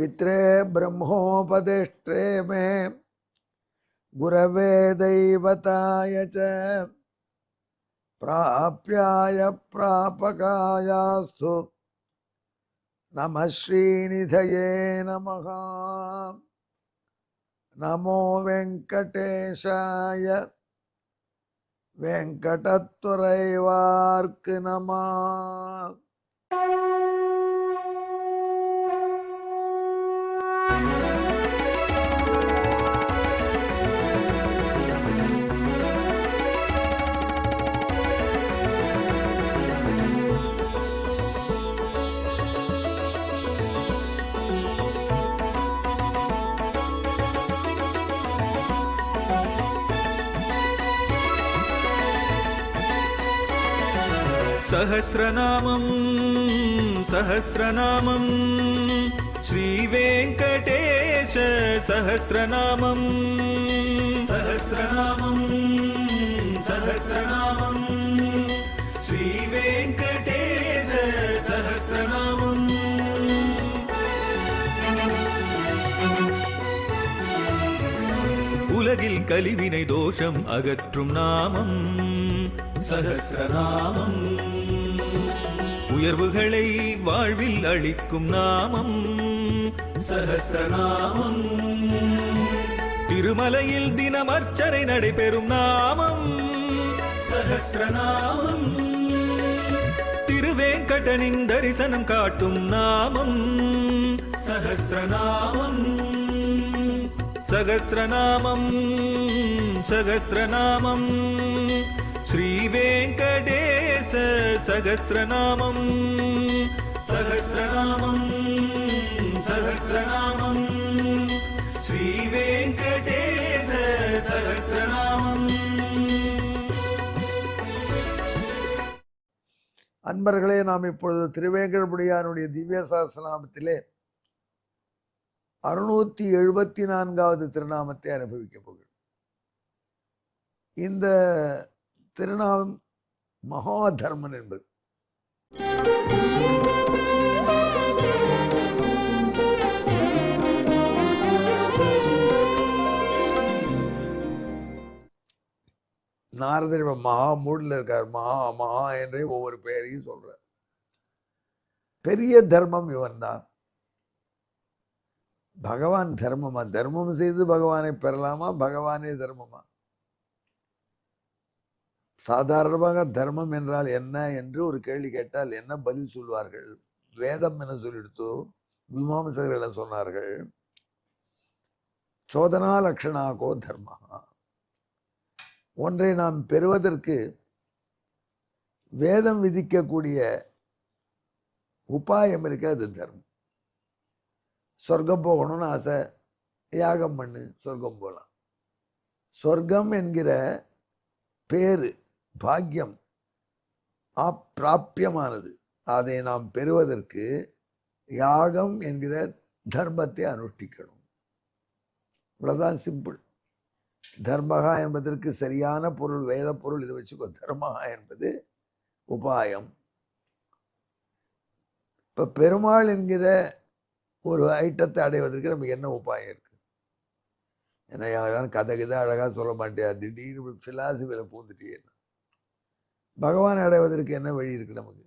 पित्रे ब्रह्मोपदिष्ट्रे मे गुरवे दैवताय च प्राप्याय प्रापकायास्तु नमः श्रीनिधये नमः। नमो वेंकटेशाय वेंकटत्वरैवार्क नमः। सहस्रनामं सहस्रनामं श्रीवेंकटेश सहस्रनामं सहस्रनामं सहस्रनामं श्रीवेंकटेश सहस्रनामं। உலகில் கலிவினை தோஷம் அகற்றும் நாமம் சஹஸ்ரநாமம். உயர்வுகளை வாழ்வில் அளிக்கும் நாமம் சஹஸ்ரநாமம். திருமலையில் தினம் அர்ச்சனை நடைபெறும் நாமம் சஹஸ்ரநாமம். திருவேங்கடனின் தரிசனம் காட்டும் நாமம் சஹஸ்ரநாமம். சகஸ்ரநாமம் சகஸ்ரநாமம் श्रीवेंकटेश सहस्रनामं सहस्रनामं सहस्रनामं श्रीवेंकटेश सहस्रनामं। அன்பர்களே, நாம் இப்பொழுது திருவேங்கடமுடியானுடைய திவ்ய சஹஸ்ரநாமத்திலே 674வது திருநாமத்தை அனுபவிக்கப் போகிறோம். இந்த திருநாமம் மகாதர்மன் என்பது. நாரதர் மகா மூடில் இருக்கார். மகா மகா என்றே ஒவ்வொரு பெயரையும் சொல்றார். பெரிய தர்மம் இவன் தான். பகவான் தர்மமா? தர்மம் செய்து பகவானை பெறலாமா? பகவானே தர்மமா? சாதாரணமாக தர்மம் என்றால் என்ன என்று ஒரு கேள்வி கேட்டால் என்ன பதில் சொல்வார்கள்? வேதம் என சொல்லிடுத்து மீமாம்சகர்கள் என சொன்னார்கள், சோதனா லக்ஷணாகோ தர்மா. ஒன்றை நாம் பெறுவதற்கு வேதம் விதிக்கக்கூடிய உபாயம் இருக்க, அது தர்மம். சொர்க்கம் போகணும்னு ஆசை, யாகம் பண்ணு, சொர்க்கம் போகலாம். சொர்க்கம் என்கிற பேரு பாக்கியம் அப்பிராப்பியமானது. அதை நாம் பெறுவதற்கு யாகம் என்கிற தர்மத்தை அனுஷ்டிக்கணும். இவ்வளவுதான், சிம்பிள். தர்மகா என்பதற்கு சரியான பொருள், வேத பொருள் இதை வச்சுக்கோ. தர்மகா என்பது உபாயம். இப்ப பெருமாள் என்கிற ஒரு ஐட்டத்தை அடைவதற்கு நமக்கு என்ன உபாயம் இருக்கு? ஏன்னா கதை கதை அழகா சொல்ல மாட்டியா, திடீர்னு பிலாசபியில பூந்துட்டே. பகவான் அடைவதற்கு என்ன வழி இருக்கு நமக்கு?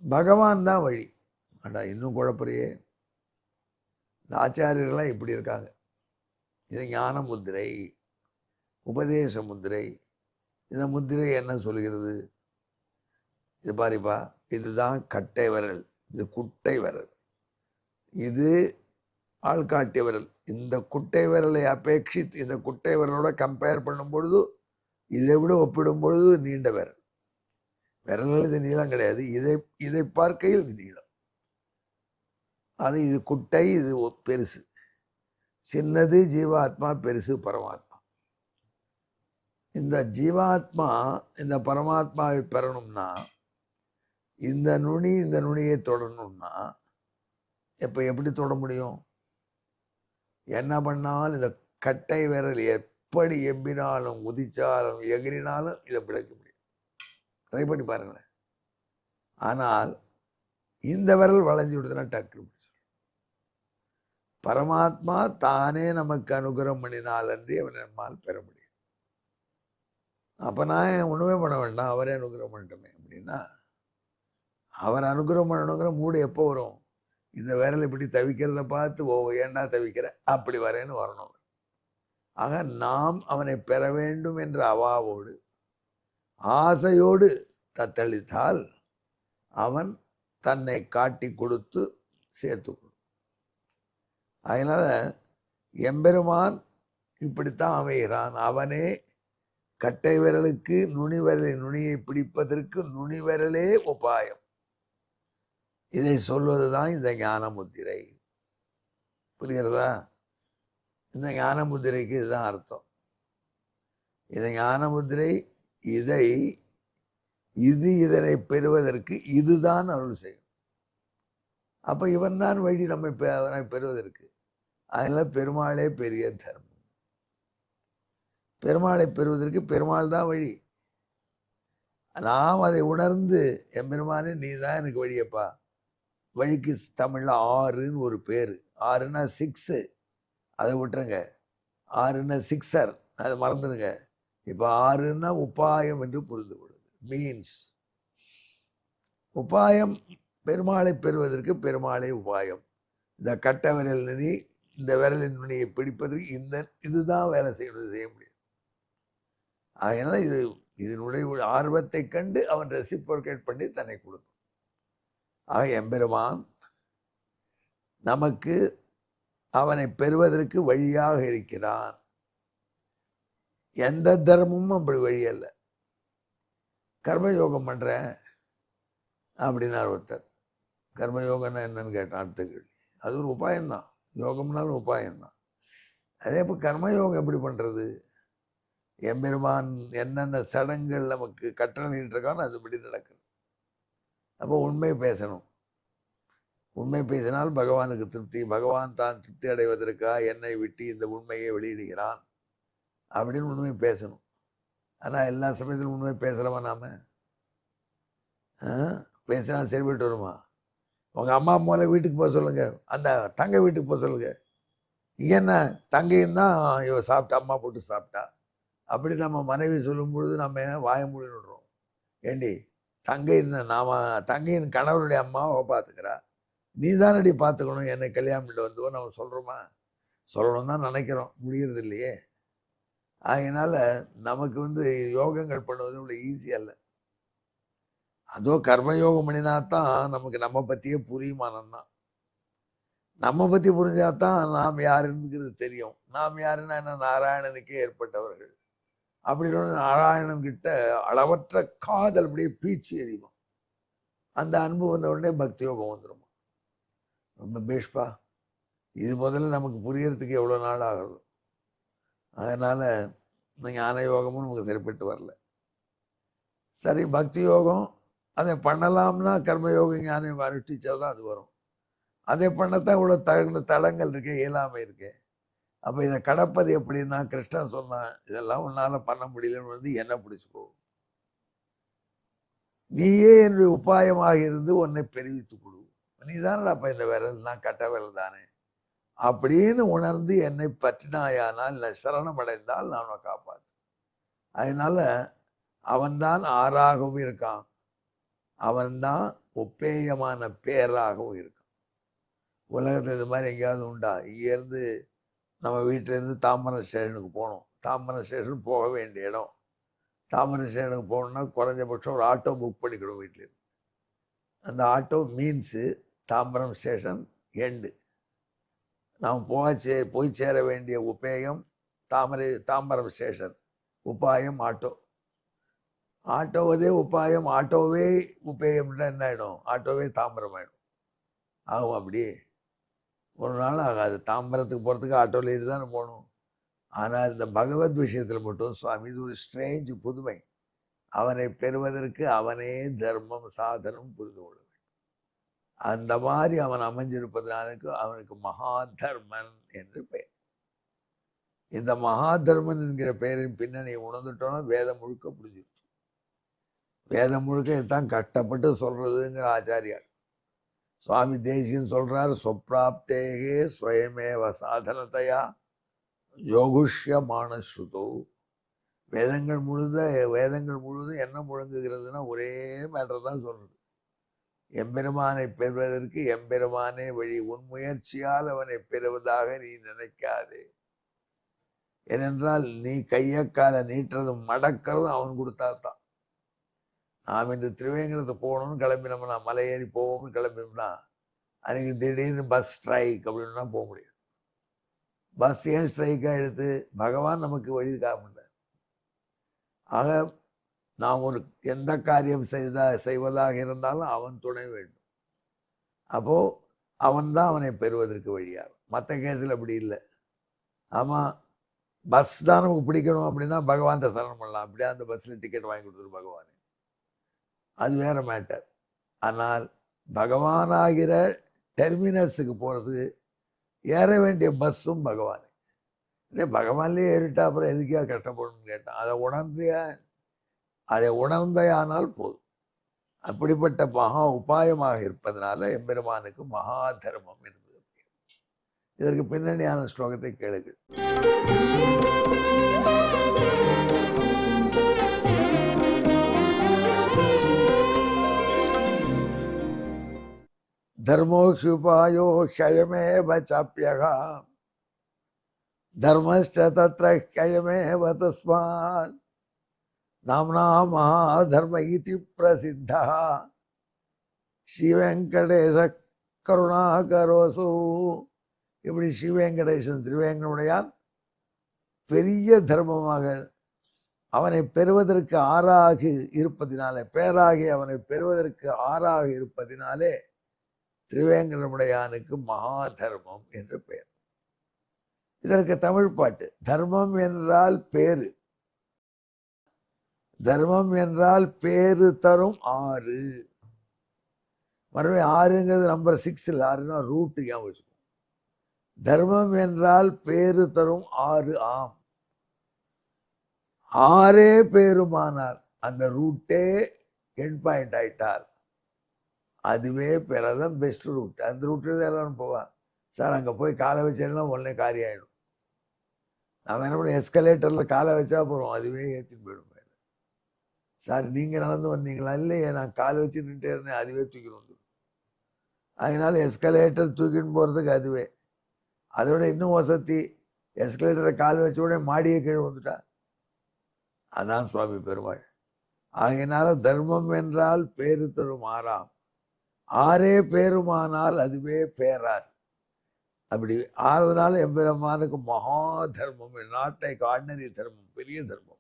பகவான் தான் வழி. ஆனா இன்னும் குழப்பறையே. இந்த ஆச்சாரியர்கள்லாம் இப்படி இருக்காங்க. இது ஞான முத்திரை, உபதேச முத்திரை. இந்த முத்திரை என்ன சொல்கிறது? இது பாருப்பா, இதுதான் கட்டை விரல், இது குட்டை விரல், இது ஆள்காட்டி விரல். இந்த குட்டை விரலை அபேட்சித்து இந்த குட்டை விரலோட கம்பேர் பண்ணும் பொழுது, இதை விட ஒப்பிடும் பொழுது நீண்ட விரல். விரல்கள் இது நீளம் கிடையாது. இதை பார்க்கையில் இது நீளம். அது இது குட்டை, இது பெருசு. சின்னது ஜீவாத்மா, பெருசு பரமாத்மா. இந்த ஜீவாத்மா இந்த பரமாத்மாவை பெறணும்னா, இந்த நுனி இந்த நுனியை தொடரணும்னா இப்போ எப்படி தொட முடியும்? என்ன பண்ணாலும் இந்த கட்டை விரல் எப்படி எம்பினாலும், உதிச்சாலும், எகிரினாலும் இதை பிடிக்க முடியும். ட்ரை பண்ணி பாருங்களேன். ஆனால் இந்த விரல் வளைஞ்சு விடுதுன்னா டக்கு பிடிச்சிடும். பரமாத்மா தானே நமக்கு அனுகிரகம் பண்ணினாலன்றி அவன் நம்மால் பெற முடியும். அப்போ நான் ஒன்றுமே பண்ண வேண்டாம், அவரே அனுகிரகம் பண்ணட்டுமே அப்படின்னா, அவர் அனுகிரகம் பண்ணணுங்கிற மூடு எப்போ வரும்? இந்த விரல் இப்படி தவிக்கிறத பார்த்து ஏண்டா தவிக்கிற அப்படி வரேன்னு வரணும். ஆக நாம் அவனை பெற வேண்டும் என்ற அவாவோடு ஆசையோடு தத்தளித்தால் அவன் தன்னை காட்டி கொடுத்து சேர்த்துக்கொள்ளும். அதனால எம்பெருமான் இப்படித்தான் அமைகிறான். அவனே கட்டை விரலுக்கு நுனி விரலின் நுனியை பிடிப்பதற்கு நுனி விரலே உபாயம். இதை சொல்வதுதான் இந்த ஞான முத்திரை. புரிகிறதா? இந்த ஞான முத்திரைக்கு இதுதான் அர்த்தம். இந்த ஞான முத்திரை இதனை பெறுவதற்கு இதுதான் அருள் செய்யும். அப்ப இவன் தான் வழி அவனை பெறுவதற்கு. அதனால பெருமாளே பெரிய தர்மம். பெருமாளை பெறுவதற்கு பெருமாள் தான் வழி. நாம் அதை உணர்ந்து எம்பெருமானே நீ தான் எனக்கு வழியப்பா. வழிக்கு தமிழ்ல 6ன்னு ஒரு பேர். 6ன்னா 6, அதை விட்டுருங்க. 6ன்னா 6er, அதை மறந்துடுங்க. இப்போ 6ன்னா உபாயம் என்று புரிந்து கொள்ளுது. மீன்ஸ் உபாயம் பெருமாளை பெறுவதற்கு பெருமாளே உபாயம். இந்த கட்ட விரல் நுனி, இந்த விரலின் நுனியை பிடிப்பதற்கு இதுதான் வேலை செய்ய முடியாது. அதனால இதனுடைய ஆர்வத்தை கண்டு அவன் ரெசிப்ரோகேட் பண்ணி தன்னை கொடுக்கும். ஆக எம்பெருமான் நமக்கு அவனை பெறுவதற்கு வழியாக இருக்கிறான். எந்த தர்மமும் அப்படி வழி அல்ல. கர்மயோகம் பண்றேன் அப்படின்னார் ஒருத்தர். கர்மயோகம்னா என்னன்னு கேட்டான் அடுத்த கேள்வி. அது ஒரு உபாயம்தான். யோகம்னாலும் உபாயம்தான். அதே இப்போ கர்மயோகம் எப்படி பண்றது? எம்பெருமான் என்னென்ன சடங்குகள் நமக்கு கட்டளையிட்டு இருக்கான்னு அதுபடி நடக்குது. அப்போ உண்மை பேசணும். உண்மை பேசினால் பகவானுக்கு திருப்தி. பகவான் தான் திருப்தி அடைவதற்காக என்னை விட்டு இந்த உண்மையை வெளியிடுகிறான் அப்படின்னு உண்மை பேசணும். ஆனால் எல்லா சமயத்திலும் உண்மை பேசுகிறோமா நாம? பேசினா சரிபட்டு வருமா? உங்கள் அம்மா அம்மாவில் வீட்டுக்கு போக சொல்லுங்க, அந்த தங்கை வீட்டுக்கு போக சொல்லுங்க. இங்கே என்ன தங்கையும் தான் இவ சாப்பிட்டா, அம்மா போட்டு சாப்பிட்டா அப்படி நம்ம மனைவி சொல்லும் பொழுது நம்ம வாய மூடி விடுறோம். ஏண்டி தங்கையின் கணவருடைய அம்மாவை பார்த்துக்கிறா, நீ தானடி பார்த்துக்கணும், என்னை கல்யாணம் பண்ணிட்டு வந்துவோ நம்ம சொல்கிறோமா? சொல்லணும் தான் நினைக்கிறோம், முடியறது இல்லையே. அதனால நமக்கு யோகங்கள் பண்ணுவது இவ்வளோ ஈஸி அல்ல. அதோ கர்மயோகம் பண்ணினாத்தான் நமக்கு நம்ம பற்றியே புரியுமானம்னா. நம்ம பற்றி புரிஞ்சாதான் நாம் யாருங்கிறது தெரியும். நாம் யாருன்னா என்ன? நாராயணனுக்கே ஏற்பட்டவர்கள். அப்படி நாராயணன் கிட்ட அளவற்ற காதல் அப்படியே பீச்சு எறியுமா. அந்த அன்பு வந்த உடனே பக்தி யோகம் வந்துடுமா. ரொம்ப பேஷ்பா. இது முதல்ல நமக்கு புரியறதுக்கு எவ்வளோ நாள் ஆகுது. அதனால் இந்த ஞான யோகமும் நமக்கு சரிப்பட்டு வரல. சரி, பக்தி யோகம் அதை பண்ணலாம்னா கர்மயோகம் ஞான யோகம் அனுஷ்டிச்சா தான் அது வரும். அதை பண்ணத்தான் இவ்வளோ தடங்கள் இருக்கு, இயலாமை இருக்கு. அப்போ இதை கடப்பது எப்படின்னா, கிருஷ்ணன் சொன்னான் இதெல்லாம் உன்னால் பண்ண முடியலன்னு என்ன பிடிச்சிக்கோ, நீயே என்னுடைய உபாயமாக இருந்து உன்னை பெருவித்து கொடு. நீ தானடா அப்போ இந்த விரல், நான் கட்ட விரல் தானே அப்படின்னு உணர்ந்து என்னை பற்றினாயானால், இல்லை சரணம் அடைந்தால் நான் அவனை காப்பாற்று. அதனால அவன்தான் ஆறாகவும் இருக்கான், அவன்தான் ஒப்பேயமான பேராகவும் இருக்கான். உலகத்தில் இது மாதிரி எங்கேயாவது உண்டா? இங்கேருந்து நம்ம வீட்டிலேருந்து தாம்பரம் ஸ்டேஷனுக்கு போகணும். தாம்பரம் ஸ்டேஷன் போக வேண்டிய இடம். தாம்பரம் ஸ்டேஷனுக்கு போகணுன்னா குறைஞ்சபட்சம் ஒரு ஆட்டோ புக் பண்ணிக்கணும் வீட்டில். அந்த auto means Tambaram station end. நாம் போய் சேர வேண்டிய உபேயம் தாம்பரம் ஸ்டேஷன், உபாயம் ஆட்டோ. ஆட்டோவதே உபாயம், ஆட்டோவே உபேயம்னா என்ன ஆகிடும்? ஆட்டோவே தாம்பரம் ஆகிடும். ஆகும். அப்படி ஒரு நாள் ஆகாது. தாம்பரத்துக்கு போகிறதுக்கு ஆட்டோவில் ஏறி தானே போகணும். ஆனால் இந்த பகவத் விஷயத்தில் மட்டும் சுவாமி இது ஒரு ஸ்ட்ரேஞ்ச் புதுமை. அவனை பெறுவதற்கு அவனே தர்மம் சாதனம் புரிந்து கொள்ள வேண்டும். அந்த மாதிரி அவன் அமைஞ்சிருப்பதனாலுக்கு அவனுக்கு மகாதர்மன் என்று பெயர். இந்த மகாதர்மன் என்கிற பெயரின் பின்னணி உணர்ந்துட்டோன்னா வேதம் முழுக்க புரிஞ்சிருச்சு. வேதம் முழுக்க இதுதான் கஷ்டப்பட்டு சொல்றதுங்கிற ஆச்சாரியார் சுவாமி தேசிகன் சொல்றார், சொப்ராப்தேகே ஸ்வயமேவ சாதனத்தையா யோகுஷ்யமான ஸ்ருதோ. வேதங்கள் முழுதும் என்ன முழங்குகிறதுனா ஒரே மேட்டர் தான் சொல்றது. எம்பெருமானை பெறுவதற்கு எம்பெருமானே வழி. உன் முயற்சியால் அவனை பெறுவதாக நீ நினைக்காதே. ஏனென்றால் நீ கையக்கால நீட்டுறதும் மடக்கிறதும் அவன் கொடுத்தாதான். நாம் இந்த திருவேங்கடத்துக்கு போகணும்னு கிளம்பினோம்னா, மலை ஏறி போவோம்னு கிளம்பினோம்னா, அன்றைக்கி திடீர்னு பஸ் ஸ்ட்ரைக் அப்படின்னா போக முடியாது. பஸ் ஏன் ஸ்ட்ரைக்காக எடுத்து? பகவான் நமக்கு வழி காமிட்டார். ஆக நாம் எந்த காரியம் செய்வதாக இருந்தாலும் அவன் துணை வேண்டும். அப்போது அவன்தான் அவனை பெறுவதற்கு வழியாகும். மற்ற கேஸில் அப்படி இல்லை. ஆமாம், பஸ் தான் நமக்கு பிடிக்கணும் அப்படின்னா பகவான்கிட்ட சரணம் பண்ணலாம். அப்படியே அந்த பஸ்ஸில் டிக்கெட் வாங்கி கொடுத்துரு பகவான், அது வேற மேட்டர். ஆனால் பகவானாகிற டெர்மினஸுக்கு போகிறது ஏற வேண்டிய பஸ்ஸும் பகவானே. இல்லை, பகவான்லேயே ஏறிட்டா அப்புறம் எதுக்கே கஷ்டப்படணும்னு கேட்டான். அதை உணர்ந்தையானால் போதும். அப்படிப்பட்ட மகா உபாயமாக இருப்பதனால எம்பெருமானுக்கு மகா தர்மம் என்பது. இதற்கு பின்னணியான ஸ்லோகத்தை கேளுங்கள். தர்மோஹ்யுபாயோ ஹயமேவ சாப்யக தர்மஸ்ச தத்ர ஹயமேவ தஸ்மாத் நாம்னா மகாதர்ம இதி பிரசித்தா ஸ்ரீவெங்கடேச கருணாகரோசு. இப்படி ஸ்ரீவேங்கடேசன் திருவேங்கடமுடையான் பெரிய தர்மமாக அவனை பெறுவதற்கு ஆறாக இருப்பதினாலே, பேராகி அவனை பெறுவதற்கு ஆறாக இருப்பதினாலே திருவேங்கடமுடையானுக்கு மகா தர்மம் என்று பெயர். இதற்கு தமிழ் பாட்டு. தர்மம் என்றால் பேரு, தர்மம் என்றால் பேரு தரும் ஆறு. மறுபடியும் ஆறுங்கிறது நம்பர் 6 இல்லை, ஆறுனா ரூட்டு ஏன் வச்சுக்கோ. தர்மம் என்றால் பேரு தரும் ஆறு ஆம். ஆறே பேருமானார், அந்த ரூட்டே எண்ட் பாயிண்ட் ஆயிட்டால் அதுவே பேரதான் பெஸ்ட் ரூட். அந்த ரூட்டு தான் எல்லாரும் போவான். சார் அங்கே போய் காலை வச்சேன்னா உடனே காரியம் ஆகிடும். நம்ம என்ன பண்ண, எஸ்கலேட்டரில் காலை வச்சா போகிறோம், அதுவே ஏற்றிட்டு போயிடும். சார் நீங்கள் நடந்து வந்தீங்களா? இல்லையே, நான் காலை வச்சு நின்றுட்டே இருந்தேன், அதுவே தூக்கிட்டு வந்துடும். அதனால எஸ்கலேட்டர் தூக்கின்னு போகிறதுக்கு அதுவே. அதோட இன்னும் வசதி, எஸ்கலேட்டரை கால் வச்ச உடனே மாடியை கீழே வந்துட்டா. அதான் சுவாமி பெருமாள். ஆகையினால தர்மம் என்றால் பேரு தரும் ஆறாம். ஆறே பேருமானால் அதுவே பேரார். அப்படி ஆறுதனால எம்பெருமானுக்கு மகா தர்மம், நாட்டை ஆர்டினரி தர்மம், பெரிய தர்மம்.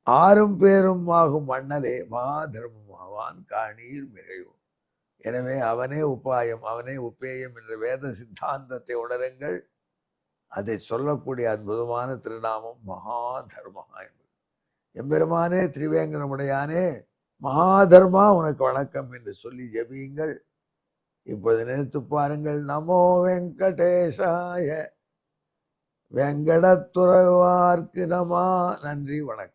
ஆறும் பேரும் ஆகும் அண்ணலே மகா தர்மம் ஆவான் காணீர் மிகையோ. எனவே அவனே உபாயம், அவனே உப்பேயம் என்ற வேத சித்தாந்தத்தை உணருங்கள். அதை சொல்லக்கூடிய அற்புதமான திருநாமம் மகா தர்மஹா என்பது. எம்பெருமானே திருவேங்கடமுடையானே மகாதர்மா உனக்கு வணக்கம் என்று சொல்லி ஜெபியுங்கள். இப்பொழுது நினைத்து பாருங்கள். நமோ வெங்கடேசாய வெங்கடத்துறவார்க்கு நமா. நன்றி, வணக்கம்.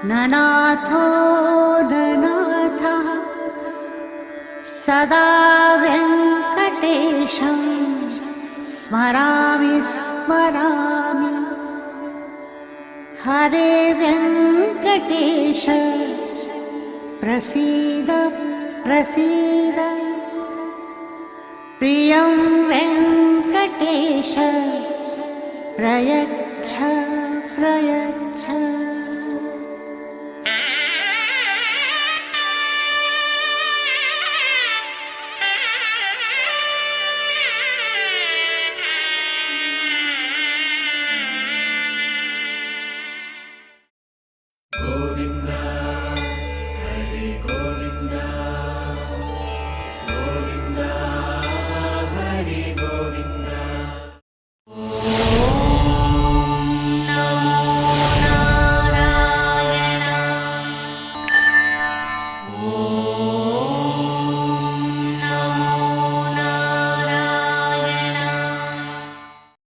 ननाथो ननाथः सदा वेङ्कटेशं स्मरामि स्मरामि। हरे वेङ्कटेश प्रसीद प्रसीद। प्रियं वेङ्कटेश प्रयच्छ